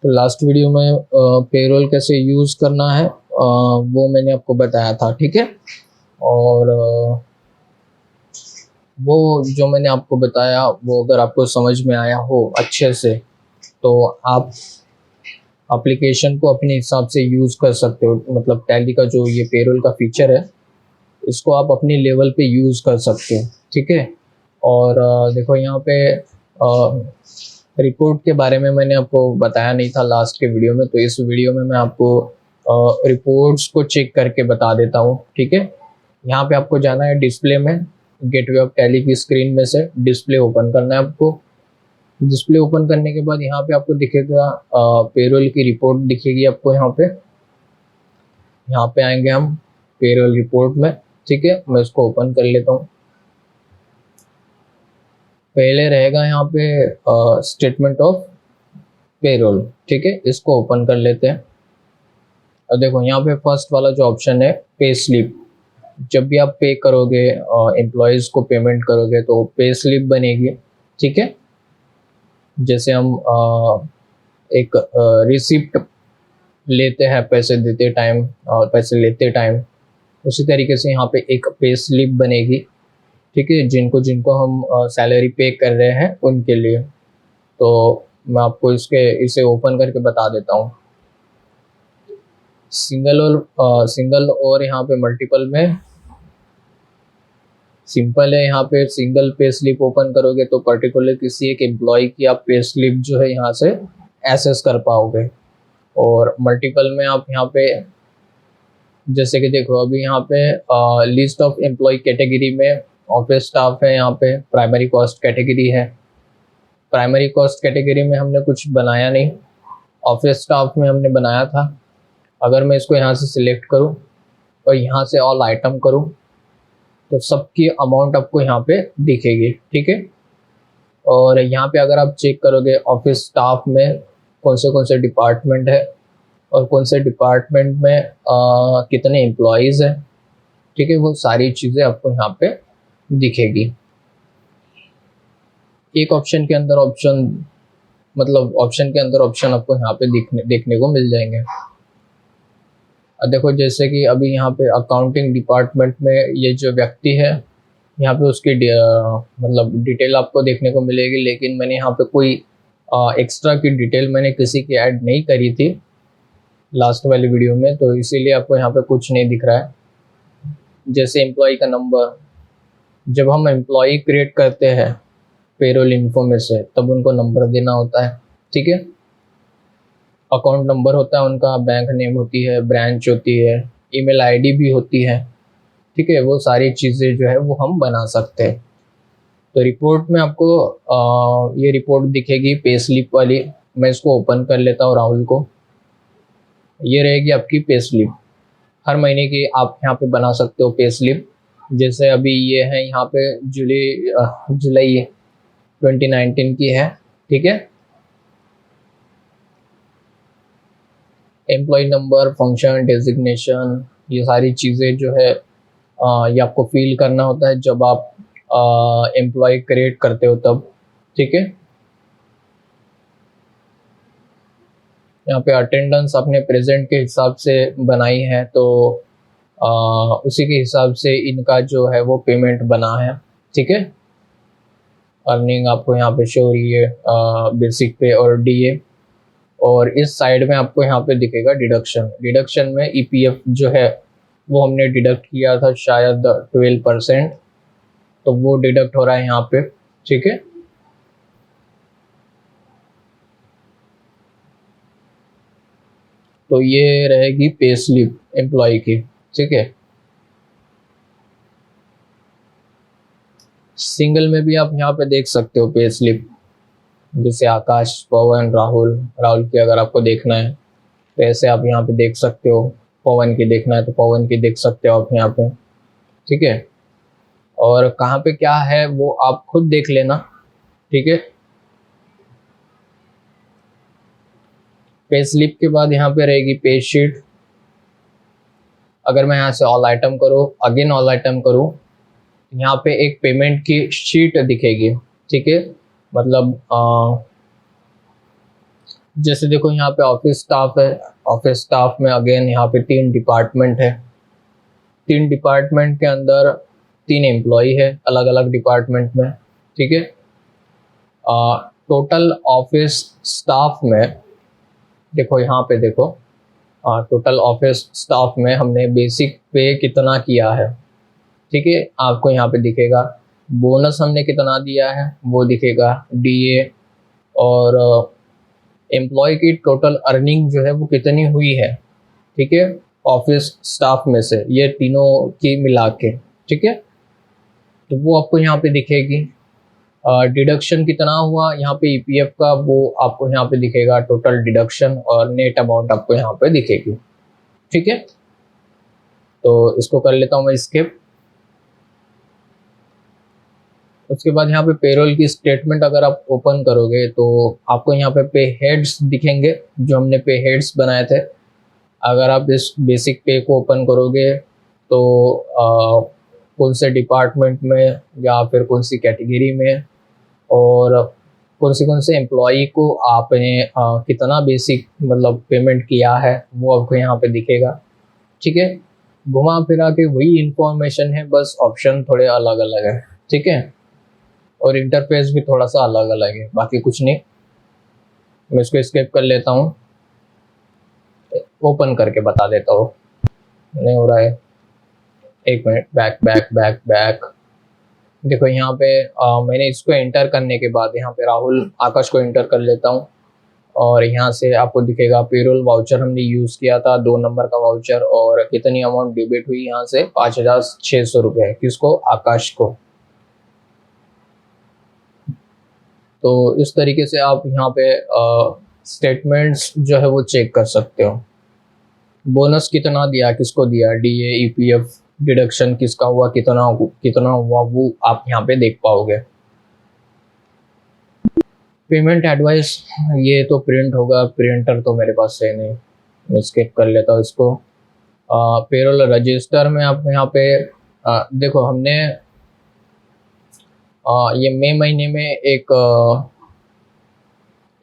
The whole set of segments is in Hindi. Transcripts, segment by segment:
तो लास्ट वीडियो में पेरोल कैसे यूज़ करना है वो मैंने आपको बताया था, ठीक है। और वो जो मैंने आपको बताया वो अगर आपको समझ में आया हो अच्छे से तो आप एप्लीकेशन को अपने हिसाब से यूज़ कर सकते हो। मतलब टैली का जो ये पेरोल का फीचर है इसको आप अपने लेवल पे यूज़ कर सकते हो, ठीक है। और देखो यहाँ पे रिपोर्ट के बारे में मैंने आपको बताया नहीं था लास्ट के वीडियो में, तो इस वीडियो में मैं आपको रिपोर्ट्स को चेक करके बता देता हूँ, ठीक है। यहाँ पे आपको जाना है डिस्प्ले में, गेटवे ऑफ टैली की स्क्रीन में से डिस्प्ले ओपन करना है आपको। डिस्प्ले ओपन करने के बाद यहाँ पे आपको दिखेगा पेरोल की रिपोर्ट दिखेगी आपको। यहाँ पे आएंगे हम पेरोल रिपोर्ट में, ठीक है। मैं इसको ओपन कर लेता हूँ। पहले रहेगा यहाँ पे स्टेटमेंट ऑफ पेरोल, ठीक है। इसको ओपन कर लेते हैं। और देखो यहाँ पे फर्स्ट वाला जो ऑप्शन है पे स्लिप, जब भी आप पे करोगे एम्प्लॉयज़ को पेमेंट करोगे तो पे स्लिप बनेगी, ठीक है। जैसे हम एक रिसिप्ट लेते हैं पैसे देते टाइम और पैसे लेते टाइम, उसी तरीके से यहाँ पे एक पे स्लिप बनेगी, ठीक है। जिनको जिनको हम सैलरी पे कर रहे हैं उनके लिए। तो मैं आपको इसे ओपन करके बता देता हूँ। सिंगल और यहाँ पे मल्टीपल में सिंपल है। यहाँ पे सिंगल पे स्लिप ओपन करोगे तो पर्टिकुलर किसी एक एम्प्लॉय की आप पे स्लिप जो है यहाँ से एक्सेस कर पाओगे। और मल्टीपल में आप यहाँ पे जैसे कि देखो अभी यहाँ पे लिस्ट ऑफ एम्प्लॉय कैटेगरी में ऑफिस स्टाफ है, यहाँ पे प्राइमरी कॉस्ट कैटेगरी है। प्राइमरी कॉस्ट कैटेगरी में हमने कुछ बनाया नहीं, ऑफिस स्टाफ में हमने बनाया था। अगर मैं इसको यहाँ से सिलेक्ट करूँ और यहाँ से ऑल आइटम करूँ तो सबकी अमाउंट आपको यहाँ पे दिखेगी, ठीक है। और यहाँ पे अगर आप चेक करोगे ऑफिस स्टाफ में कौन से डिपार्टमेंट है और कौन से डिपार्टमेंट में कितने एम्प्लॉयज़ हैं, ठीक है, वो सारी चीज़ें आपको यहाँ पे दिखेगी। एक ऑप्शन के अंदर ऑप्शन, मतलब ऑप्शन के अंदर ऑप्शन आपको यहाँ पे देखने को मिल जाएंगे। देखो जैसे कि अभी यहाँ पे अकाउंटिंग डिपार्टमेंट में ये जो व्यक्ति है यहाँ पे उसकी मतलब डिटेल आपको देखने को मिलेगी, लेकिन मैंने यहाँ पे कोई एक्स्ट्रा की डिटेल मैंने किसी की ऐड नहीं करी थी लास्ट वाली वीडियो में, तो इसीलिए आपको यहाँ पे कुछ नहीं दिख रहा है। जैसे एम्प्लॉय का नंबर, जब हम एम्प्लॉय क्रिएट करते हैं पेरोल इन्फो में से तब उनको नंबर देना होता है, ठीक है। अकाउंट नंबर होता है उनका, बैंक नेम होती है, ब्रांच होती है, ईमेल आईडी भी होती है, ठीक है। वो सारी चीज़ें जो है वो हम बना सकते हैं। तो रिपोर्ट में आपको ये रिपोर्ट दिखेगी पे स्लिप वाली। मैं इसको ओपन कर लेता हूँ राहुल को। ये रहेगी आपकी पे स्लिप, हर महीने की आप यहाँ पे बना सकते हो पे स्लिप। जैसे अभी ये है यहाँ पे जुलाई 2019 की है, ठीक है। एम्प्लॉय नंबर, फंक्शन, डेजिग्नेशन, ये सारी चीज़ें जो है ये आपको फिल करना होता है जब आप एम्प्लॉय क्रिएट करते हो तब, ठीक है। यहाँ पे अटेंडेंस आपने प्रेजेंट के हिसाब से बनाई है तो उसी के हिसाब से इनका जो है वो पेमेंट बना है, ठीक है। अर्निंग आपको यहाँ पे शो हो रही है बेसिक पे और डीए। और इस साइड में आपको यहाँ पे दिखेगा डिडक्शन में ईपीएफ जो है वो हमने डिडक्ट किया था शायद 12%, तो वो डिडक्ट हो रहा है यहाँ पे, ठीक है। तो ये रहेगी पे स्लिप एम्प्लॉय की, ठीक है। सिंगल में भी आप यहाँ पे देख सकते हो पे स्लिप, जैसे आकाश, पवन, राहुल की अगर आपको देखना है तो ऐसे आप यहाँ पे देख सकते हो। पवन की देखना है तो पवन की देख सकते हो आप यहाँ पे, ठीक है। और कहाँ पे क्या है वो आप खुद देख लेना, ठीक है। पे स्लिप के बाद यहाँ पे रहेगी पे शीट। अगर मैं यहाँ से ऑल आइटम करूँ, अगेन ऑल आइटम करूँ, यहाँ पे एक पेमेंट की शीट दिखेगी, ठीक है। मतलब जैसे देखो यहाँ पे ऑफिस स्टाफ है, ऑफिस स्टाफ में अगेन यहाँ पे 3 डिपार्टमेंट है, 3 डिपार्टमेंट के अंदर 3 एम्प्लॉय है अलग अलग डिपार्टमेंट में, ठीक है। टोटल ऑफिस स्टाफ में देखो यहाँ पे देखो, टोटल ऑफिस स्टाफ में हमने बेसिक पे कितना किया है, ठीक है, आपको यहाँ पे दिखेगा। बोनस हमने कितना दिया है वो दिखेगा, डीए, और एम्प्लॉय की टोटल अर्निंग जो है वो कितनी हुई है, ठीक है, ऑफिस स्टाफ में से, ये तीनों की मिला के, ठीक है। तो वो आपको यहाँ पे दिखेगी। डिडक्शन कितना हुआ यहाँ पे ईपीएफ का, वो आपको यहाँ पे दिखेगा, टोटल डिडक्शन और नेट अमाउंट आपको यहाँ पे दिखेगी, ठीक है। तो इसको कर लेता हूँ मैं स्किप। उसके बाद यहाँ पे पेरोल की स्टेटमेंट अगर आप ओपन करोगे तो आपको यहाँ पे हेड्स दिखेंगे, जो हमने पे हेड्स बनाए थे। अगर आप इस बेसिक पे को ओपन करोगे तो कौन से डिपार्टमेंट में या फिर कौन सी कैटेगरी में और कौन से एम्प्लॉई को आपने कितना बेसिक मतलब पेमेंट किया है वो आपको यहाँ पे दिखेगा, ठीक है। घुमा फिरा के वही इंफॉर्मेशन है, बस ऑप्शन थोड़े अलग अलग है, ठीक है, और इंटरफेस भी थोड़ा सा अलग अलग है, बाकी कुछ नहीं। मैं इसको स्किप कर लेता हूँ, ओपन करके बता देता हूँ। नहीं हो रहा है, एक minute, back back back back. देखो यहाँ पे मैंने इसको एंटर करने के बाद यहाँ पे राहुल आकाश को एंटर कर लेता हूँ, और यहाँ से आपको दिखेगा पेरोल वाउचर हमने यूज़ किया था 2 नंबर का वाउचर, और कितनी अमाउंट डेबिट हुई यहाँ से 5,600 रुपये, किसको, आकाश को। तो इस तरीके से आप यहाँ पे स्टेटमेंट्स जो है वो चेक कर सकते हो। बोनस कितना दिया, किसको दिया, डीए, ईपीएफ, डिडक्शन किसका हुआ, कितना कितना हुआ, वो आप यहाँ पे देख पाओगे। पेमेंट एडवाइस, ये तो प्रिंट होगा, प्रिंटर तो मेरे पास है नहीं, मैं स्किप कर लेता हूँ इसको। पेरोल रजिस्टर में आप यहाँ पे देखो हमने ये मई महीने में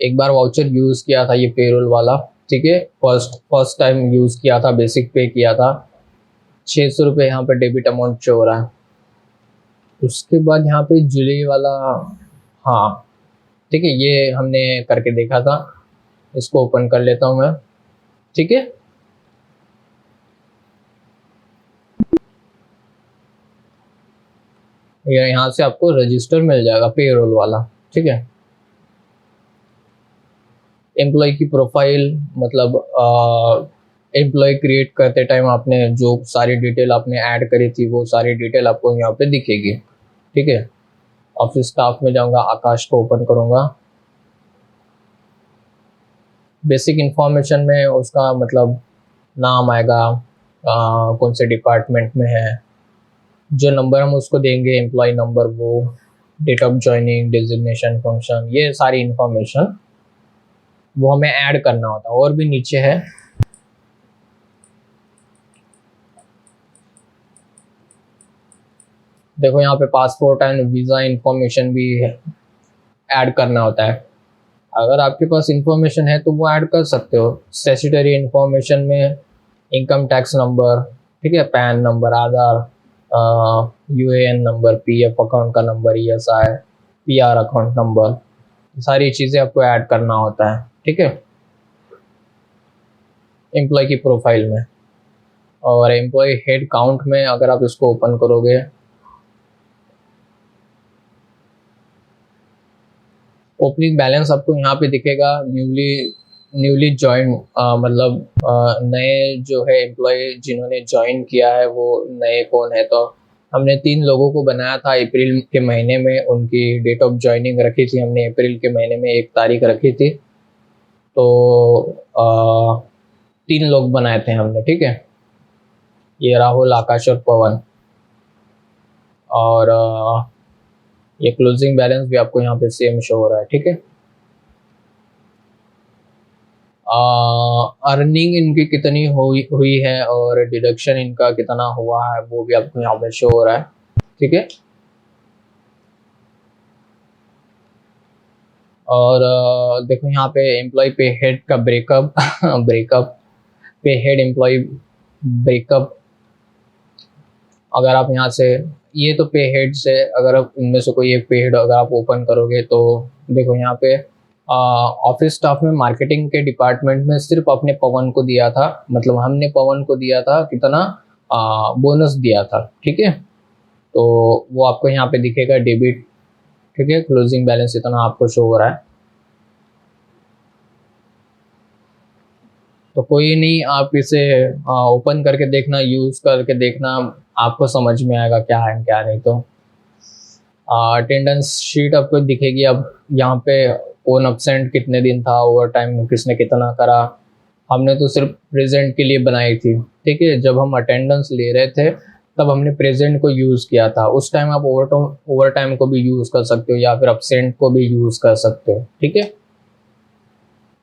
एक बार वाउचर यूज़ किया था, ये पेरोल वाला, ठीक है, फर्स्ट टाइम यूज़ किया था, बेसिक पे किया था, 600 रुपये यहाँ पे डेबिट अमाउंट शो हो रहा है। उसके बाद यहाँ पे जुलाई वाला, हाँ ठीक है, ये हमने करके देखा था, इसको ओपन कर लेता हूँ मैं, ठीक है। यहाँ से आपको रजिस्टर मिल जाएगा पेरोल वाला, ठीक है। एम्प्लॉय की प्रोफाइल, मतलब एम्प्लॉय क्रिएट करते टाइम आपने जो सारी डिटेल आपने ऐड करी थी वो सारी डिटेल आपको यहाँ पे दिखेगी, ठीक है। ऑफिस स्टाफ में जाऊँगा, आकाश को ओपन करूँगा। बेसिक इंफॉर्मेशन में उसका मतलब नाम आएगा, कौन से डिपार्टमेंट में है, जो नंबर हम उसको देंगे एम्प्लॉय नंबर, वो date of joining, designation, function, ये सारी इंफॉर्मेशन वो हमें ऐड करना होता है। और भी नीचे है, देखो यहाँ पे पासपोर्ट एंड वीज़ा इंफॉर्मेशन भी ऐड करना होता है। अगर आपके पास इंफॉर्मेशन है तो वो ऐड कर सकते हो। स्टैट्यूटरी इंफॉर्मेशन में इनकम टैक्स नंबर, ठीक है, पैन नंबर, आधार, यूएएन नंबर, पीएफ अकाउंट का number, ESI, PR account number, सारी चीज़ें आपको ऐड करना होता है, ठीक है, एम्प्लॉय की प्रोफाइल में। और एम्प्लॉय हेड काउंट में अगर आप इसको ओपन करोगे, ओपनिंग बैलेंस आपको यहाँ पे दिखेगा, न्यूली ज्वाइन, मतलब नए जो है एम्प्लॉय जिन्होंने ज्वाइन किया है वो नए कौन है। तो हमने 3 लोगों को बनाया था अप्रैल के महीने में, उनकी डेट ऑफ ज्वाइनिंग रखी थी हमने अप्रैल के महीने में 1 तारीख रखी थी। तो 3 लोग बनाए थे हमने, ठीक है, ये राहुल, आकाश और पवन। और ये क्लोजिंग बैलेंस भी आपको यहाँ पे सेम शो हो रहा है, ठीक है। अर्निंग इनकी कितनी हुई है और डिडक्शन इनका कितना हुआ है वो भी आपको यहाँ पे शो हो रहा है, ठीक है। और देखो यहाँ पे एम्प्लॉय पे हेड का ब्रेकअप ब्रेकअप पे हेड एम्प्लॉय ब्रेकअप। अगर आप यहाँ से, ये तो पे हेड से, अगर आप इनमें से कोई एक पे हेड अगर आप ओपन करोगे तो देखो यहाँ पे ऑफिस स्टाफ में मार्केटिंग के डिपार्टमेंट में सिर्फ अपने पवन को दिया था, मतलब हमने पवन को दिया था कितना बोनस दिया था, ठीक है। तो वो आपको यहाँ पे दिखेगा डेबिट, ठीक है। क्लोजिंग बैलेंस इतना आपको शो हो रहा है। तो कोई नहीं, आप इसे ओपन करके देखना, यूज करके देखना, आपको समझ में आएगा क्या है क्या नहीं। तो अटेंडेंस शीट आपको दिखेगी। अब यहाँ पे ओन अब्सेंट कितने दिन था, ओवर टाइम किसने कितना करा, हमने तो सिर्फ प्रेजेंट के लिए बनाई थी, ठीक है। जब हम अटेंडेंस ले रहे थे तब हमने प्रेजेंट को यूज़ किया था। उस टाइम आप ओवर टाइम को भी यूज़ कर सकते हो या फिर अब्सेंट को भी यूज़ कर सकते हो, ठीक है।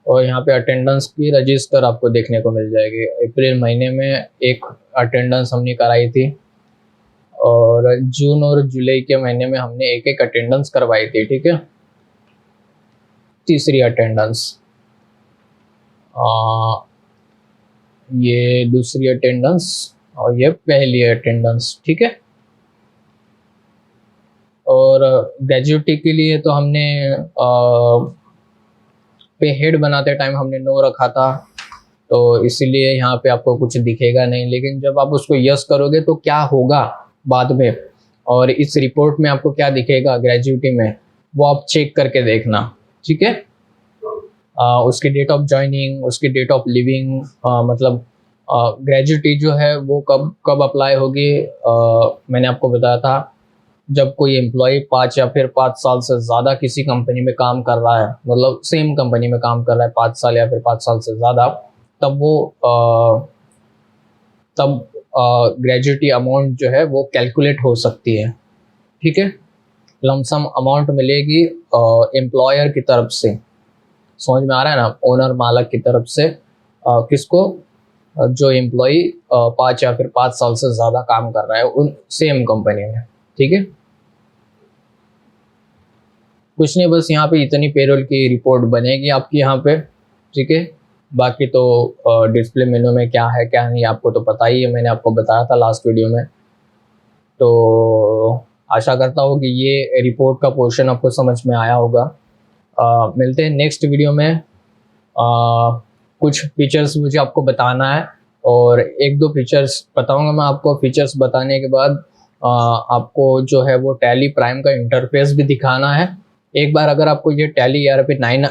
और यहाँ पे अटेंडेंस की रजिस्टर आपको देखने को मिल जाएगी। अप्रैल महीने में एक अटेंडेंस हमने कराई थी और जून और जुलाई के महीने में हमने एक एक अटेंडेंस करवाई थी, ठीक है। तीसरी अटेंडेंस, ये दूसरी अटेंडेंस और ये पहली अटेंडेंस, ठीक है। और ग्रेजुएटी के लिए तो हमने पे हेड बनाते टाइम हमने नो रखा था, तो इसीलिए यहाँ पे आपको कुछ दिखेगा नहीं। लेकिन जब आप उसको यस करोगे तो क्या होगा बाद में, और इस रिपोर्ट में आपको क्या दिखेगा ग्रेजुएटी में, वो आप चेक करके देखना, ठीक है। उसकी डेट ऑफ ज्वाइनिंग, उसकी डेट ऑफ लिविंग, मतलब ग्रेजुएटी जो है वो कब कब अप्लाई होगी। मैंने आपको बताया था जब कोई एम्प्लॉय 5 साल से ज़्यादा किसी कंपनी में काम कर रहा है, मतलब सेम कंपनी में काम कर रहा है 5 साल या फिर 5 साल से ज़्यादा, तब वो तब ग्रेजुएटी अमाउंट जो है वो कैलकुलेट हो सकती है, ठीक है। लमसम अमाउंट मिलेगी एम्प्लॉयर की तरफ से, समझ में आ रहा है ना, ओनर मालक की तरफ से। किसको, जो एम्प्लॉय 5 या फिर 5 साल से ज़्यादा काम कर रहा है उन सेम कंपनी में, ठीक है। कुछ नहीं, बस यहाँ पे इतनी पेरोल की रिपोर्ट बनेगी आपकी यहाँ पे, ठीक है। बाकी तो डिस्प्ले मेनू में क्या है क्या नहीं आपको तो पता ही है, मैंने आपको बताया था लास्ट वीडियो में। तो आशा करता हूँ कि ये रिपोर्ट का पोर्शन आपको समझ में आया होगा। मिलते हैं नेक्स्ट वीडियो में। कुछ फीचर्स मुझे आपको बताना है और एक दो फीचर्स बताऊंगा मैं आपको। फीचर्स बताने के बाद आपको जो है वो टैली प्राइम का इंटरफेस भी दिखाना है। एक बार अगर आपको ये टैली ERP9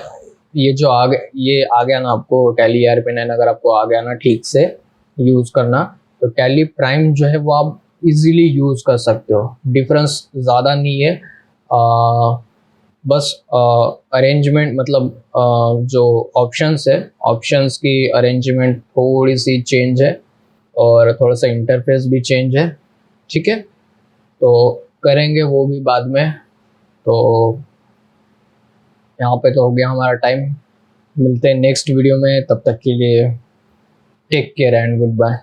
ये जो ये आ गया ना, आपको टैली ERP9 अगर आपको आ गया ना ठीक से यूज़ करना, तो टैली प्राइम जो है वो आप इजीली यूज़ कर सकते हो। डिफरेंस ज़्यादा नहीं है, बस अरेंजमेंट, मतलब जो ऑप्शंस है, ऑप्शंस की अरेंजमेंट थोड़ी सी चेंज है और थोड़ा सा इंटरफेस भी चेंज है, ठीक है। तो करेंगे वो भी बाद में। तो यहाँ पे तो हो गया हमारा टाइम। मिलते हैं नेक्स्ट वीडियो में, तब तक के लिए take care and good bye.